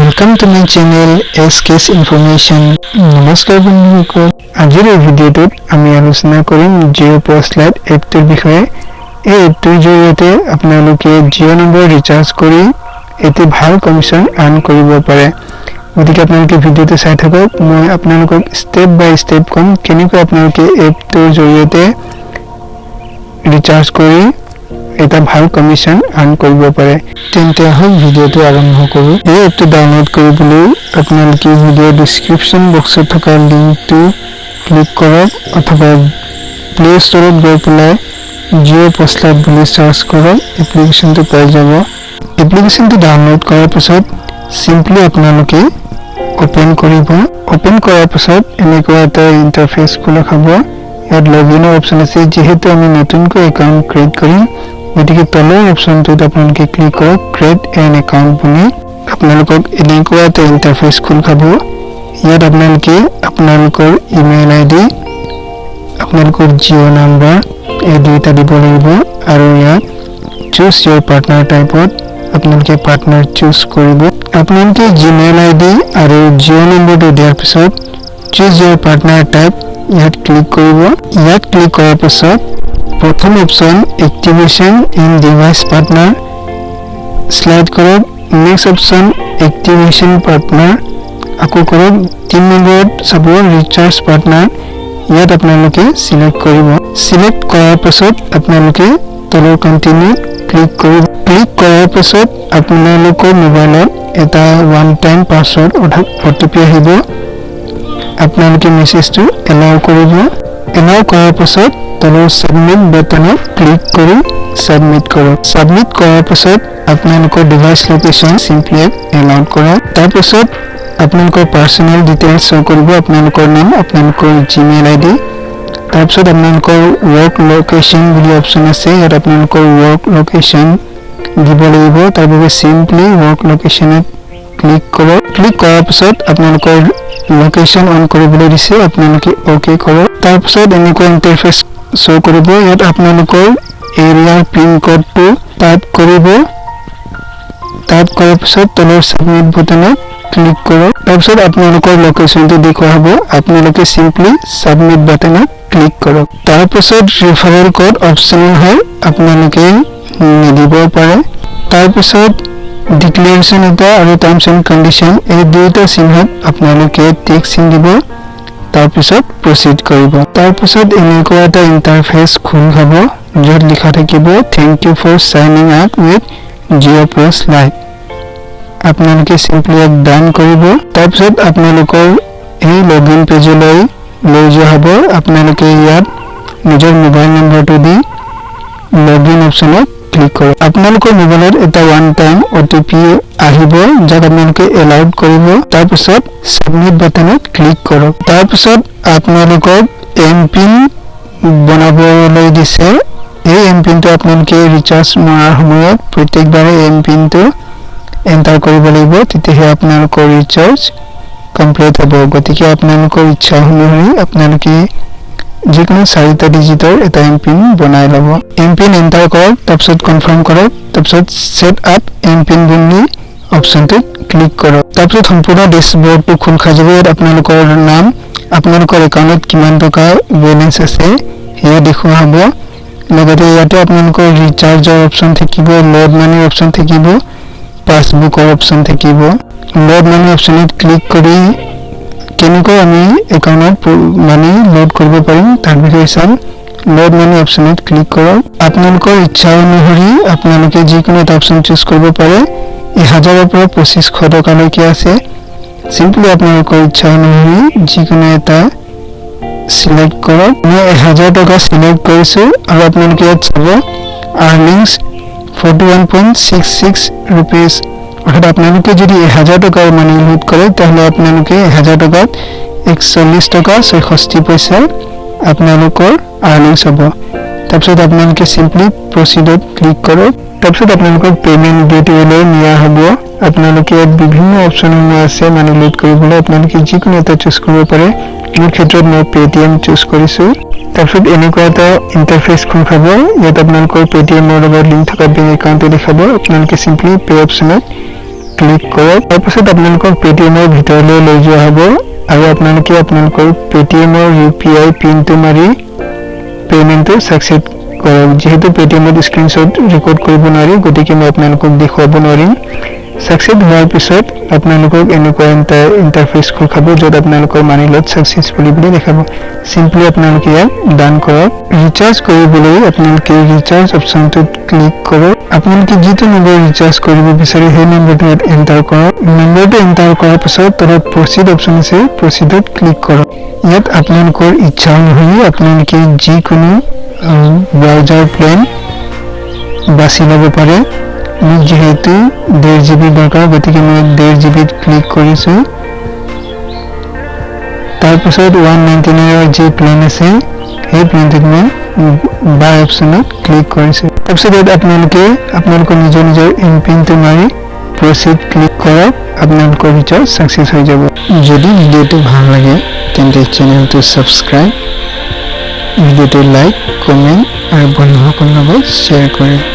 Welcome to my channel SK's Information. নমস্কাৰ বন্ধুসকল, আজিৰ এই ভিডিঅ'টোত আমি আলোচনা কৰিম জিঅ' পোষ্ট লাইট এপটোৰ বিষয়ে। এই এপটোৰ জৰিয়তে আপোনালোকে জিঅ' নম্বৰ ৰিচাৰ্জ কৰি এটি ভাল কমিশ্যন আৰ্ন কৰিব পাৰে। গতিকে আপোনালোকে ভিডিঅ'টো চাই থাকক। মই আপোনালোকক ষ্টেপ বাই ষ্টেপ ক'ম কেনেকৈ আপোনালোকে এপটোৰ জৰিয়তে ৰিচাৰ্জ কৰি এটা ভাল কমিশ্যন আৰ্ন কৰিব পাৰে। তেন্তে আহক ভিডিঅ'টো আৰম্ভ কৰোঁ। এই এপটো ডাউনলোড কৰিবলৈ আপোনালোকে ভিডিঅ'ৰ ডিছক্ৰিপশ্যন বক্সত থকা লিংকটো ক্লিক কৰক অথবা প্লে ষ্টৰত গৈ পেলাই জিঅ' পোষ্ট লাইট বুলি চাৰ্চ কৰক। এপ্লিকেশ্যনটো পাই যাব। এপ্লিকেশ্যনটো ডাউনলোড কৰাৰ পিছত চিম্পলি আপোনালোকে অ'পেন কৰিব। অ'পেন কৰাৰ পিছত এনেকুৱা এটা ইণ্টাৰফেচ খোলা খাব। ইয়াত লগইনৰ অপশ্যন আছে। যিহেতু আমি নতুনকৈ একাউণ্ট ক্ৰিয়েট কৰিম, গতিকে তলৰ অপশ্যনটোত আপোনালোকে ক্লিক কৰক ক্ৰিয়েট এন একাউণ্ট বুলি। আপোনালোকক এনেকুৱা এটা ইণ্টাৰফেচ খোল খাব। ইয়াত আপোনালোকে আপোনালোকৰ ইমেইল আই ডি, আপোনালোকৰ জিঅ' নাম্বাৰ এই দুয়োটা দিব লাগিব আৰু ইয়াত চুজ ইয়ৰ পাৰ্টনাৰ টাইপত আপোনালোকে পাৰ্টনাৰ চুজ কৰিব। আপোনালোকে জিমেইল আই ডি আৰু জিঅ' নম্বৰটো দিয়াৰ পিছত চুজ ইয়ৰ পাৰ্টনাৰ টাইপ ইয়াত ক্লিক কৰিব। ইয়াত ক্লিক কৰাৰ পিছত প্ৰথম option activation in device partner slide কৰক। নেক্সট অপশ্যন এক্টিভেশ্যন পাৰ্টনাৰ আকৌ কৰক। 3 নম্বৰত চাব ৰিচাৰ্জ পাৰ্টনাৰ, ইয়াত আপোনালোকে চিলেক্ট কৰিব। চিলেক্ট কৰাৰ পাছত আপোনালোকে তলৰ কণ্টিনিউত ক্লিক কৰিব। ক্লিক কৰাৰ পাছত আপোনালোকৰ মোবাইলত এটা ওৱান টাইম পাছৱৰ্ড অৰ্থাৎ OTP আহিব। আপোনালোকে মেছেজটো এলাউ কৰিব। এলাউ কৰাৰ পাছত তলৰ ছাবমিট বাটনত ক্লিক কৰি ছাবমিট কৰক। ছাবমিট কৰাৰ পাছত আপোনালোকৰ ডিভাইচ লোকেশ্যন চিম্পলি এলাউ কৰক। তাৰপাছত আপোনালোকৰ পাৰ্চনেল ডিটেইলছ শ্ব' কৰিব। আপোনালোকৰ নাম, আপোনালোকৰ জিমেইল আই ডি, তাৰপিছত আপোনালোকৰ ৱৰ্ক লোকেশ্যন বুলি অপশ্যন আছে। ইয়াত আপোনালোকৰ ৱৰ্ক লোকেশ্যন দিব লাগিব। তাৰ বাবে চিম্পলি ৱৰ্ক লোকেশ্যনত ক্লিক কৰক। ক্লিক কৰাৰ পিছত আপোনালোকৰ লোকেশ্যন অন কৰিবলৈ দিছে, আপোনালোকে অ'কে কৰক। তাৰপিছত এনেকুৱা ইণ্টাৰফেচ শ্ব' কৰিব। ইয়াত আপোনালোকৰ এৰিয়াৰ পিন কোডটো টাইপ কৰিব। টাইপ কৰাৰ পিছত তলৰ ছাবমিট বুটানত ক্লিক কৰক। তাৰপিছত আপোনালোকৰ লোকেশ্যনটো দেখুওৱা হ'ব। আপোনালোকে চিম্পলি ছাবমিট বাটনত ক্লিক কৰক। তাৰপিছত ৰিফাৰেল কোড অপশ্যনেল হয়, আপোনালোকে নিদিব পাৰে। তাৰপিছত ডিক্লেৰেশ্যন এটা আৰু টাৰ্মছ এণ্ড কণ্ডিশ্যন এই দুয়োটা চিহ্নত আপোনালোকে টিক চিন দিব। তাৰপিছত প্ৰচিড কৰিব। তাৰপিছত এনেকুৱা এটা ইণ্টাৰফেচ খোল খাব য'ত লিখা থাকিব thank you for signing up with Geo' Post Light. আপোনালোকে চিম্পলি ইয়াত ডান কৰিব। তাৰপিছত আপোনালোকৰ এই লগইন পেজলৈ লৈ যোৱা হ'ব। আপোনালোকে ইয়াত নিজৰ মোবাইল নম্বৰটো দি লগইন অপশ্যনত ক্লিক কৰক। আপোনালোকৰ মোবাইলত এটা ওৱান টাইম OTP আহিব যাক আপোনালোকে এলাউড কৰিব। তাৰপিছত ছাবমিট বাটনত ক্লিক কৰক। তাৰপিছত আপোনালোকক এমপিন বনাবলৈ দিছে। এই এমপিনটো আপোনালোকে ৰিচাৰ্জ মৰাৰ সময়ত প্ৰত্যেকবাৰে এমপিনটো এণ্টাৰ কৰিব লাগিব, তেতিয়াহে আপোনালোকৰ ৰিচাৰ্জ কমপ্লিট হ'ব। গতিকে আপোনালোকৰ ইচ্ছা অনুসৰি আপোনালোকে যিকোনো 4টা ডিজিটৰ এটা এমপিন বনাই ল'ব। এমপিন এণ্টাৰ কৰক, তাৰপিছত কনফাৰ্ম কৰক, তাৰপিছত ছেট আপ এমপিন বুলি অপশ্যনটোত ক্লিক কৰক। তাৰপিছত সম্পূৰ্ণ ডেছবৰ্ডটো খোল খাই যাব। ইয়াত আপোনালোকৰ নাম, আপোনালোকৰ একাউণ্টত কিমান টকা বেলেঞ্চ আছে সেয়া দেখুওৱা হ'ব। লগতে ইয়াতে আপোনালোকৰ ৰিচাৰ্জৰ অপশ্যন থাকিব, লোড মানিৰ অপশ্যন থাকিব, পাছবুকৰ অপশ্যন থাকিব। লোড মানি অপশ্যনত ক্লিক কৰি কেনেকৈ আমি একাউণ্টত মানি লোড কৰিব পাৰিম তাৰ বিষয়ে চাম। লোড মানি অপশ্যনত ক্লিক কৰক। আপোনালোকৰ ইচ্ছা অনুসৰি আপোনালোকে যিকোনো এটা অপশ্যন চুজ কৰিব পাৰে। 1000ৰ পৰা 2500 টকালৈকে আছে। চিম্পলি আপোনালোকৰ ইচ্ছা অনুসৰি যিকোনো এটা চিলেক্ট কৰক। মই 1000 টকা চিলেক্ট কৰিছোঁ আৰু আপোনালোকে ইয়াত চাব আৰ্নিংছ 41.66 ৰুপিজ। অৰ্থাৎ আপোনালোকে যদি 1000 টকাৰ মানি লোড কৰে তেতিয়াহ'লে আপোনালোকে 1000 টকাত 41 টকা 66 পইচা আপোনালোকৰ আৰ্নিংছ হ'ব। তাৰপিছত আপোনালোকে চিম্পলি প্ৰচিডত ক্লিক কৰক। তাৰপিছত আপোনালোকক পে'মেণ্ট গেটৱেলৈ নিয়া হ'ব। আপোনালোকে ইয়াত বিভিন্ন অপশ্যনসমূহ আছে মানি লোড কৰিবলৈ, আপোনালোকে যিকোনো এটা চুজ কৰিব পাৰে। মোৰ ক্ষেত্ৰত মই পে'টিএম চুজ কৰিছোঁ। তাৰপিছত এনেকুৱা এটা ইণ্টাৰফেচ খোল খাব। ইয়াত আপোনালোকৰ পে'টিএমৰ লগত লিংক থকা বেংক একাউণ্টটো দেখাব। আপোনালোকে চিম্পলি পে' অপশ্যনত ক্লিক কৰক তাৰ পাছত আপোনালোকক পেটিএমৰ ভিতৰলৈ লৈ যোৱা হ'ব আৰু আপোনালোকে আপোনালোকৰ পেটিএমৰ UPI পিনটো মাৰি পেমেন্টটো সাকসেস কৰক যেহেতু পেটিএমত স্ক্ৰিনশ্বট ৰেকৰ্ড কৰিব নোৱাৰি গতিকে মই আপোনালোকক দেখুৱাব নোৱাৰিম সাকসেস হোৱাৰ পিছত আপোনালোকক এনেকুৱা ইন্টাৰফেস খোলাব য'ত আপোনালোকৰ মানি লট সাকসেসফুলি বুলি দেখাব সিম্পলি আপোনালোকে ইয়াত ডান কৰক ৰিচাৰ্জ কৰিবলৈ আপোনালোকে ৰিচাৰ্জ অপচনটোত ক্লিক কৰক আপোনালোকে যিটো নম্বৰ ৰিচাৰ্জ কৰিব বিচাৰে সেই নম্বৰটো এন্টাৰ কৰক নম্বৰটো এন্টাৰ কৰাৰ পিছত তলত প্ৰচিড অপচন আছে প্ৰচিডত ক্লিক কৰক ইয়াত আপোনালোকৰ ইচ্ছা অনুসৰি আপোনালোকে যিকোনো ব্ৰাউজাৰ প্লেন বাছি ল'ব পাৰে মোক যেহেতু 1.5 GB দৰকাৰ গতিকে মই 1.5 GB ক্লিক কৰিছো তাৰ পিছত 199 ৰ যি প্লেন আছে সেই প্লেনটোত মই বাই অপচনত ক্লিক কৰিছো তাৰপিছত আপোনালোকে আপোনালোকৰ নিজৰ এমপিনটো মাৰি প্ৰচিড ক্লিক কৰক আপোনালোকৰ ৰিচাৰ্জ সাকসেস হৈ যাব যদি ভিডিওটো ভাল লাগে তেন্তে চেনেলটো সাবস্ক্ৰাইব ভিডিওটো লাইক কমেন্ট আৰু বন্ধুসকলৰ লগত শ্বেয়াৰ কৰক